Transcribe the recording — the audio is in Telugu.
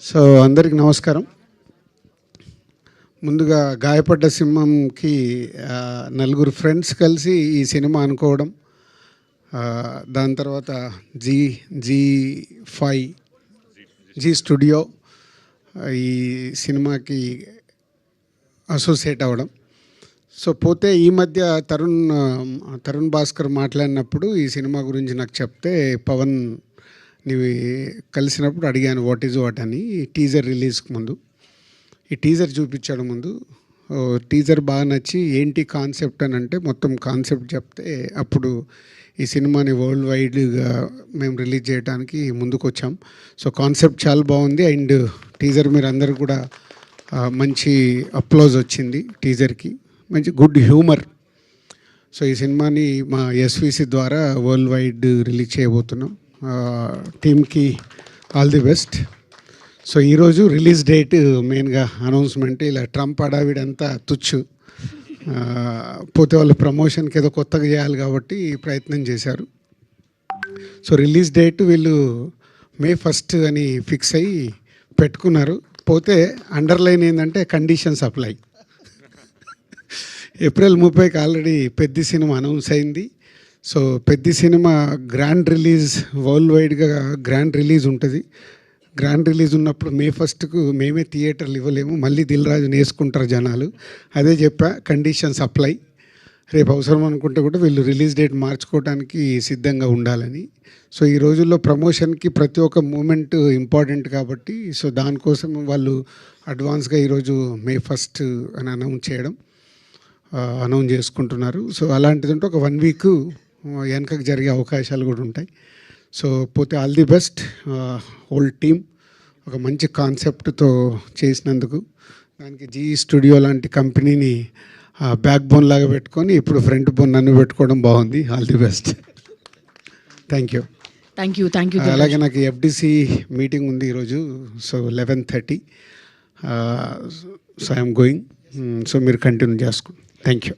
సో అందరికి నమస్కారం. ముందుగా గాయపడ్డ సింహంకి నలుగురు ఫ్రెండ్స్ కలిసి ఈ సినిమా అనుకోవడం, దాని తర్వాత జీ స్టూడియో ఈ సినిమాకి అసోసియేట్ అవ్వడం. సో పోతే ఈ మధ్య తరుణ్ భాస్కర్ మాట్లాడినప్పుడు ఈ సినిమా గురించి నాకు చెప్తే, పవన్ నీవి కలిసినప్పుడు అడిగాను వాట్ ఈజ్ వాట్ అని. టీజర్ రిలీజ్కి ముందు ఈ టీజర్ చూపించాడు. ముందు టీజర్ బాగా నచ్చి ఏంటి కాన్సెప్ట్ అని అంటే మొత్తం కాన్సెప్ట్ చెప్తే, అప్పుడు ఈ సినిమాని వరల్డ్ వైడ్గా మేము రిలీజ్ చేయడానికి ముందుకు వచ్చాం. సో కాన్సెప్ట్ చాలా బాగుంది అండ్ టీజర్ మీరు అందరు కూడా మంచి అప్లోజ్ వచ్చింది టీజర్కి, మంచి గుడ్ హ్యూమర్. సో ఈ సినిమాని మా ఎస్విసి ద్వారా వరల్డ్ వైడ్ రిలీజ్ చేయబోతున్నాం. టీమ్కి ఆల్ ది బెస్ట్. సో ఈరోజు రిలీజ్ డేట్ మెయిన్గా అనౌన్స్మెంట్. ఇలా ట్రంప్ అడావిడంతా తుచ్చు, పోతే వాళ్ళు ప్రమోషన్కి ఏదో కొత్తగా చేయాలి కాబట్టి ప్రయత్నం చేశారు. సో రిలీజ్ డేట్ వీళ్ళు May 1 అని ఫిక్స్ అయ్యి పెట్టుకున్నారు. పోతే అండర్లైన్ ఏంటంటే కండిషన్స్ అప్లై. April 30కి ఆల్రెడీ పెద్ద సినిమా అనౌన్స్ అయింది. సో పెద్ద సినిమా గ్రాండ్ రిలీజ్, వరల్డ్ వైడ్గా గ్రాండ్ రిలీజ్ ఉంటుంది. గ్రాండ్ రిలీజ్ ఉన్నప్పుడు May 1కు మేమే థియేటర్లు ఇవ్వలేము, మళ్ళీ దిల్ రాజుని వేసుకుంటారు జనాలు. అదే చెప్పా, కండిషన్స్ అప్లై. రేపు అవసరం అనుకుంటే కూడా వీళ్ళు రిలీజ్ డేట్ మార్చుకోవడానికి సిద్ధంగా ఉండాలని. సో ఈ రోజుల్లో ప్రమోషన్కి ప్రతి ఒక్క మూమెంట్ ఇంపార్టెంట్ కాబట్టి, సో దానికోసం వాళ్ళు అడ్వాన్స్గా ఈరోజు May 1 అని అనౌన్స్ చేసుకుంటున్నారు. సో అలాంటిది ఉంటే ఒక 1 వీక్ వెనకకు జరిగే అవకాశాలు కూడా ఉంటాయి. సో పోతే all the best whole team. ఒక మంచి కాన్సెప్ట్తో చేసినందుకు దానికి జీ స్టూడియో లాంటి కంపెనీని బ్యాక్ బోన్ లాగా పెట్టుకొని ఇప్పుడు ఫ్రంట్ బోన్ నన్ను పెట్టుకోవడం బాగుంది. All the best. Thank you. అలాగే నాకు ఎఫ్డిసి మీటింగ్ ఉంది ఈరోజు. So 11:30. So I'm going. So మీరు కంటిన్యూ చేసుకోండి. Thank you.